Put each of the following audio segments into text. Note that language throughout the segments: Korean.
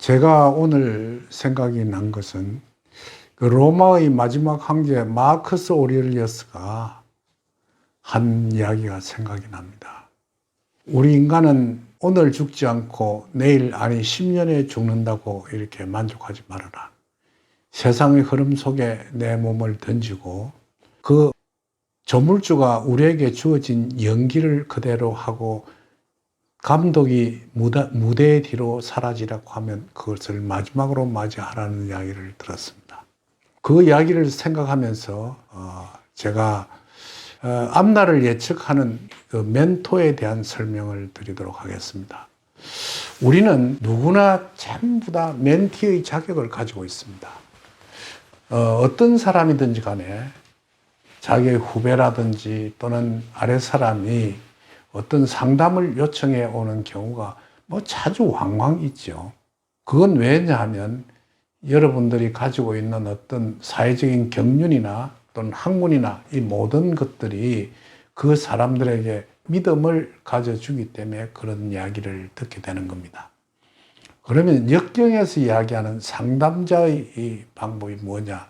제가 오늘 생각이 난 것은 그 로마의 마지막 황제 마크스 오렐리우스가 한 이야기가 생각이 납니다. 우리 인간은 오늘 죽지 않고 내일 아니 10년에 죽는다고 이렇게 만족하지 말아라. 세상의 흐름 속에 내 몸을 던지고 그 조물주가 우리에게 주어진 연기를 그대로 하고 감독이 무대 뒤로 사라지라고 하면 그것을 마지막으로 맞이하라는 이야기를 들었습니다. 그 이야기를 생각하면서 제가 앞날을 예측하는 그 멘토에 대한 설명을 드리도록 하겠습니다. 우리는 누구나 전부 다 멘티의 자격을 가지고 있습니다. 어떤 사람이든지 간에 자기의 후배라든지 또는 아래 사람이 어떤 상담을 요청해 오는 경우가 자주 왕왕 있죠. 그건 왜냐하면 여러분들이 가지고 있는 어떤 사회적인 경륜이나 또는 학문이나 이 모든 것들이 그 사람들에게 믿음을 가져주기 때문에 그런 이야기를 듣게 되는 겁니다. 그러면 역경에서 이야기하는 상담자의 이 방법이 뭐냐?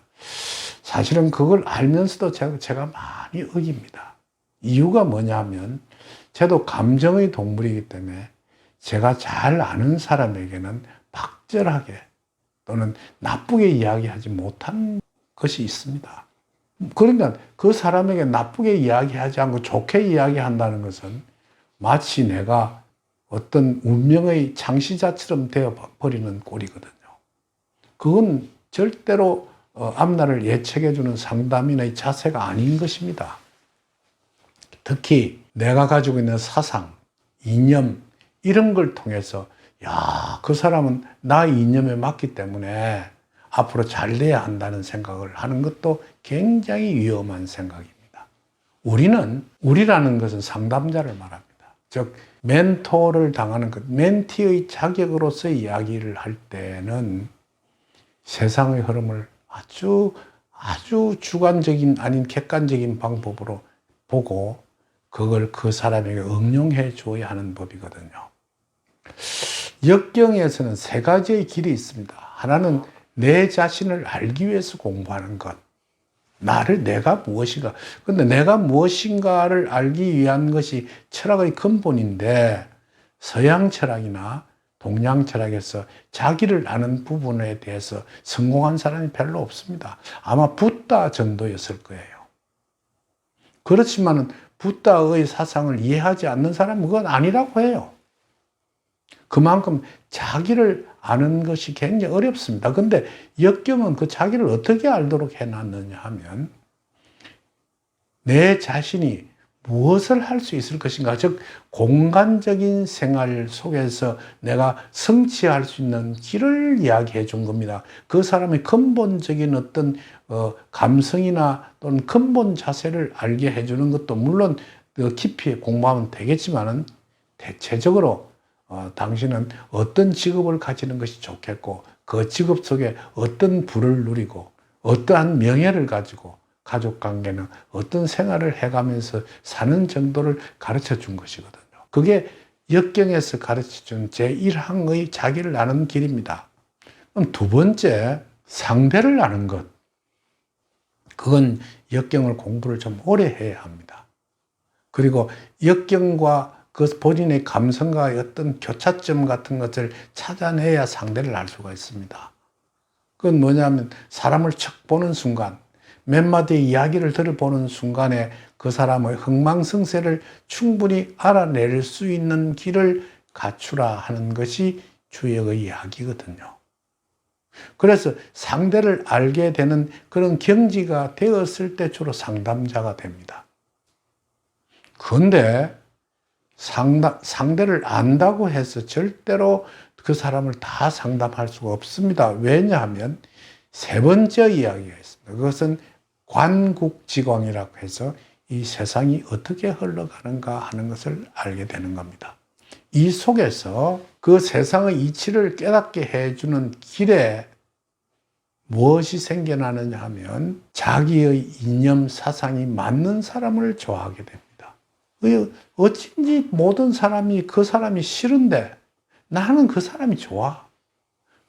사실은 그걸 알면서도 제가 많이 어깁니다. 이유가 뭐냐면 저도 감정의 동물이기 때문에 제가 잘 아는 사람에게는 박절하게 또는 나쁘게 이야기하지 못한 것이 있습니다. 그러니까 그 사람에게 나쁘게 이야기하지 않고 좋게 이야기한다는 것은 마치 내가 어떤 운명의 창시자처럼 되어버리는 꼴이거든요. 그건 절대로 앞날을 예측해주는 상담인의 자세가 아닌 것입니다. 특히 내가 가지고 있는 사상, 이념 이런 걸 통해서 그 사람은 나 이념에 맞기 때문에 앞으로 잘 돼야 한다는 생각을 하는 것도 굉장히 위험한 생각입니다. 우리라는 것은 상담자를 말합니다. 즉 멘토를 당하는 것, 멘티의 자격으로서의 이야기를 할 때는 세상의 흐름을 아주 주관적인 아닌 객관적인 방법으로 보고 그걸 그 사람에게 응용해 줘야 하는 법이거든요. 역경에서는 세 가지의 길이 있습니다. 하나는 내 자신을 알기 위해서 공부하는 것. 내가 무엇인가. 근데 내가 무엇인가를 알기 위한 것이 철학의 근본인데 서양 철학이나 동양 철학에서 자기를 아는 부분에 대해서 성공한 사람이 별로 없습니다. 아마 붓다 정도였을 거예요. 그렇지만은 붓다의 사상을 이해하지 않는 사람은 그건 아니라고 해요. 그만큼 자기를 아는 것이 굉장히 어렵습니다. 근데 역경은 그 자기를 어떻게 알도록 해놨느냐 하면 내 자신이 무엇을 할 수 있을 것인가, 즉 공간적인 생활 속에서 내가 성취할 수 있는 길을 이야기해 준 겁니다. 그 사람의 근본적인 어떤 감성이나 또는 근본 자세를 알게 해주는 것도 물론 깊이 공부하면 되겠지만은 대체적으로 당신은 어떤 직업을 가지는 것이 좋겠고 그 직업 속에 어떤 부를 누리고 어떠한 명예를 가지고 가족관계는 어떤 생활을 해가면서 사는 정도를 가르쳐 준 것이거든요. 그게 역경에서 가르쳐 준 제1항의 자기를 아는 길입니다. 그럼 두 번째, 상대를 아는 것. 그건 역경을 공부를 좀 오래 해야 합니다. 그리고 역경과 그 본인의 감성과의 어떤 교차점 같은 것을 찾아내야 상대를 알 수가 있습니다. 그건 뭐냐면 사람을 척 보는 순간, 몇 마디의 이야기를 들어보는 순간에 그 사람의 흥망성쇠를 충분히 알아낼 수 있는 길을 갖추라 하는 것이 주역의 이야기거든요. 그래서 상대를 알게 되는 그런 경지가 되었을 때 주로 상담자가 됩니다. 그런데 상대를 안다고 해서 절대로 그 사람을 다 상담할 수가 없습니다. 왜냐하면 세 번째 이야기가 있습니다. 그것은 관국지광이라고 해서 이 세상이 어떻게 흘러가는가 하는 것을 알게 되는 겁니다. 이 속에서 그 세상의 이치를 깨닫게 해주는 길에 무엇이 생겨나느냐 하면 자기의 이념 사상이 맞는 사람을 좋아하게 됩니다. 어쩐지 모든 사람이 그 사람이 싫은데 나는 그 사람이 좋아.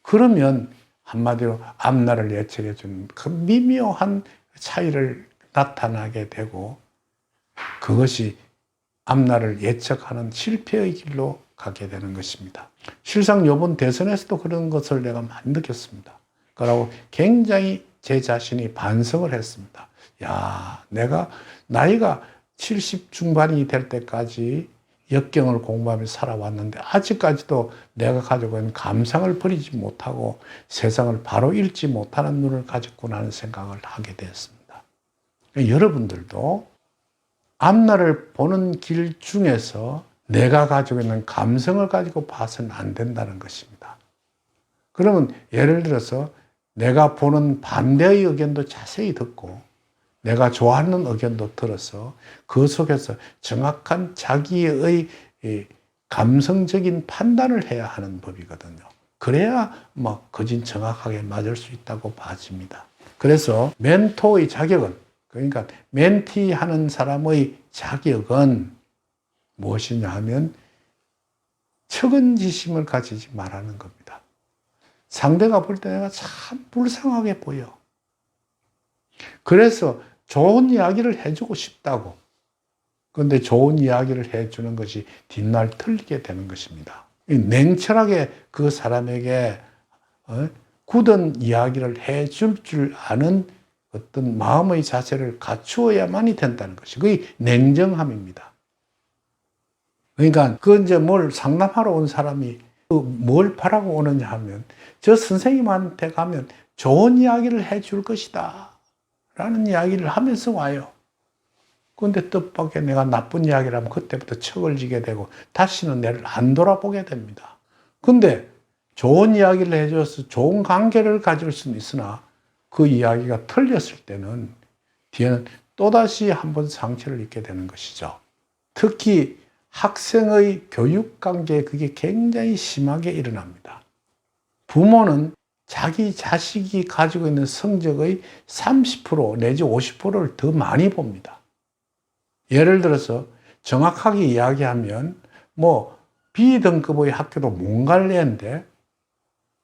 그러면 한마디로 앞날을 예측해 주는 그 미묘한 차이를 나타나게 되고 그것이 앞날을 예측하는 실패의 길로 가게 되는 것입니다. 실상 이번 대선에서도 그런 것을 내가 많이 느꼈습니다. 그러고 굉장히 제 자신이 반성을 했습니다. 야, 내가 나이가 70 중반이 될 때까지 역경을 공부하면서 살아왔는데 아직까지도 내가 가지고 있는 감상을 버리지 못하고 세상을 바로 읽지 못하는 눈을 가졌구나 하는 생각을 하게 되었습니다. 여러분들도 앞날을 보는 길 중에서 내가 가지고 있는 감성을 가지고 봐서는 안 된다는 것입니다. 그러면 예를 들어서 내가 보는 반대의 의견도 자세히 듣고 내가 좋아하는 의견도 들어서 그 속에서 정확한 자기의 감성적인 판단을 해야 하는 법이거든요. 그래야 거진 정확하게 맞을 수 있다고 봐집니다. 그래서 멘토의 자격은, 그러니까 멘티하는 사람의 자격은 무엇이냐 하면 측은지심을 가지지 말라는 겁니다. 상대가 볼 때 내가 참 불쌍하게 보여. 그래서 좋은 이야기를 해주고 싶다고. 그런데 좋은 이야기를 해주는 것이 뒷날 틀리게 되는 것입니다. 냉철하게 그 사람에게 굳은 이야기를 해줄 줄 아는 어떤 마음의 자세를 갖추어야만이 된다는 것이 그게 냉정함입니다. 그러니까 이제 뭘 상담하러 온 사람이 뭘 바라고 오느냐 하면 저 선생님한테 가면 좋은 이야기를 해줄 것이다 라는 이야기를 하면서 와요. 그런데 뜻밖의 내가 나쁜 이야기를 하면 그때부터 척을 지게 되고 다시는 나를 안 돌아보게 됩니다. 근데 좋은 이야기를 해줘서 좋은 관계를 가질 수는 있으나 그 이야기가 틀렸을 때는 뒤에는 또다시 한번 상처를 입게 되는 것이죠. 특히 학생의 교육관계에 그게 굉장히 심하게 일어납니다. 부모는 자기 자식이 가지고 있는 성적의 30% 내지 50%를 더 많이 봅니다. 예를 들어서 정확하게 이야기하면 B등급의 학교도 못 갈 애인데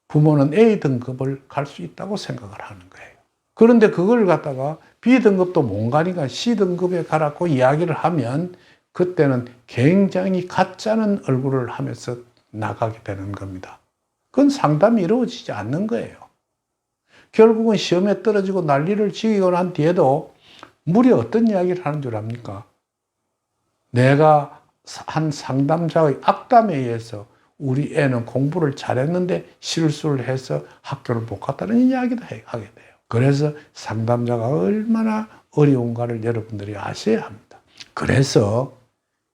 부모는 A등급을 갈 수 있다고 생각을 하는 거예요. 그런데 그걸 갖다가 B등급도 못 가니까 C등급에 가라고 이야기를 하면 그때는 굉장히 가짜는 얼굴을 하면서 나가게 되는 겁니다. 그건 상담이 이루어지지 않는 거예요. 결국은 시험에 떨어지고 난리를 지기고 난 뒤에도 무려 어떤 이야기를 하는 줄 압니까? 내가 한 상담자의 악담에 의해서 우리 애는 공부를 잘했는데 실수를 해서 학교를 못 갔다는 이야기도 하게 돼요. 그래서 상담자가 얼마나 어려운가를 여러분들이 아셔야 합니다. 그래서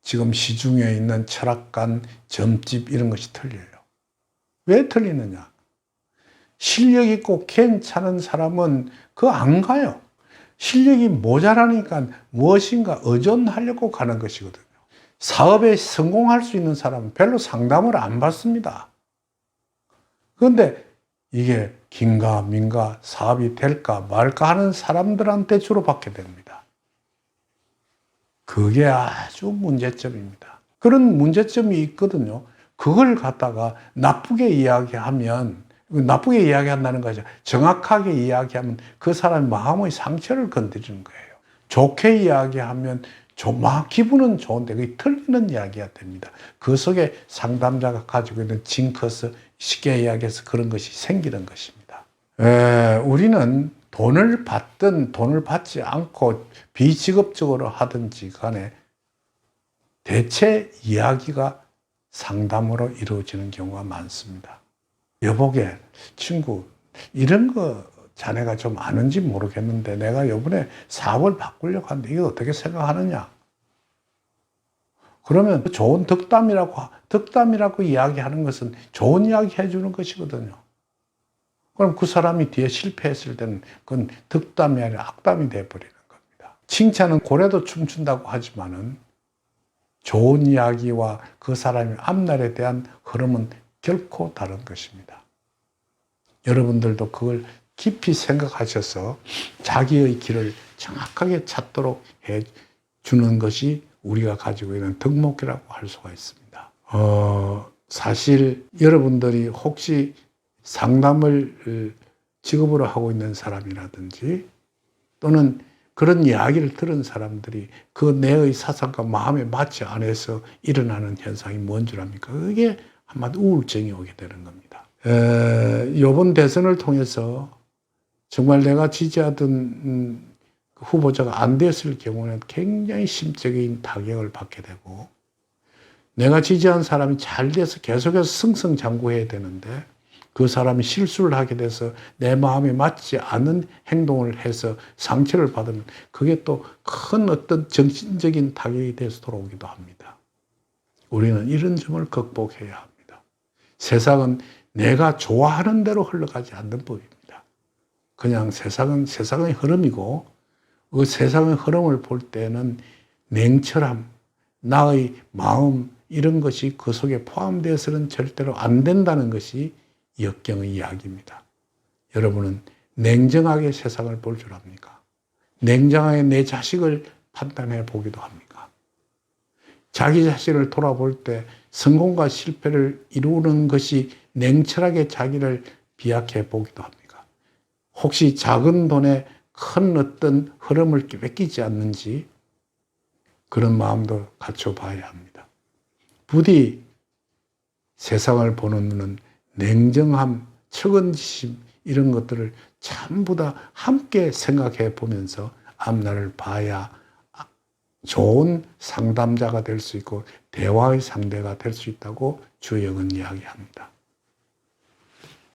지금 시중에 있는 철학관, 점집 이런 것이 틀려요. 왜 틀리느냐? 실력 있고 괜찮은 사람은 그거 안 가요. 실력이 모자라니까 무엇인가 의존하려고 가는 것이거든요. 사업에 성공할 수 있는 사람은 별로 상담을 안 받습니다. 그런데 이게 긴가 민가 사업이 될까 말까 하는 사람들한테 주로 받게 됩니다. 그게 아주 문제점입니다. 그런 문제점이 있거든요. 그걸 갖다가 나쁘게 이야기하면, 나쁘게 이야기한다는 거죠. 정확하게 이야기하면 그 사람의 마음의 상처를 건드리는 거예요. 좋게 이야기하면 기분은 좋은데 그게 틀리는 이야기가 됩니다. 그 속에 상담자가 가지고 있는 징크스, 쉽게 이야기해서 그런 것이 생기는 것입니다. 우리는 돈을 받든 돈을 받지 않고 비직업적으로 하든지 간에 대체 이야기가 상담으로 이루어지는 경우가 많습니다. 여보게, 친구, 이런 거 자네가 좀 아는지 모르겠는데 내가 이번에 사업을 바꾸려고 하는데 이거 어떻게 생각하느냐? 그러면 좋은 덕담이라고 이야기하는 것은 좋은 이야기 해주는 것이거든요. 그럼 그 사람이 뒤에 실패했을 때는 그건 덕담이 아니라 악담이 돼버리는 겁니다. 칭찬은 고래도 춤춘다고 하지만은 좋은 이야기와 그 사람의 앞날에 대한 흐름은 결코 다른 것입니다. 여러분들도 그걸 깊이 생각하셔서 자기의 길을 정확하게 찾도록 해주는 것이 우리가 가지고 있는 덕목이라고 할 수가 있습니다. 사실 여러분들이 혹시 상담을 직업으로 하고 있는 사람이라든지 또는 그런 이야기를 들은 사람들이 그 내의 사상과 마음에 맞지 않아서 일어나는 현상이 뭔 줄 압니까? 그게 한마디 우울증이 오게 되는 겁니다. 이번 대선을 통해서 정말 내가 지지하던 후보자가 안 됐을 경우는 굉장히 심적인 타격을 받게 되고, 내가 지지한 사람이 잘 돼서 계속해서 승승장구해야 되는데 그 사람이 실수를 하게 돼서 내 마음에 맞지 않는 행동을 해서 상처를 받으면 그게 또 큰 어떤 정신적인 타격이 돼서 돌아오기도 합니다. 우리는 이런 점을 극복해야 합니다. 세상은 내가 좋아하는 대로 흘러가지 않는 법입니다. 그냥 세상은 세상의 흐름이고, 그 세상의 흐름을 볼 때는 냉철함, 나의 마음, 이런 것이 그 속에 포함되어서는 절대로 안 된다는 것이 역경의 이야기입니다. 여러분은 냉정하게 세상을 볼 줄 압니까? 냉정하게 내 자식을 판단해 보기도 합니까? 자기 자신을 돌아볼 때 성공과 실패를 이루는 것이 냉철하게 자기를 비약해 보기도 합니까? 혹시 작은 돈에 큰 어떤 흐름을 뺏기지 않는지 그런 마음도 갖춰봐야 합니다. 부디 세상을 보는 눈은 냉정함, 측은지심 이런 것들을 전부 다 함께 생각해 보면서 앞날을 봐야 좋은 상담자가 될 수 있고 대화의 상대가 될 수 있다고 주영은 이야기합니다.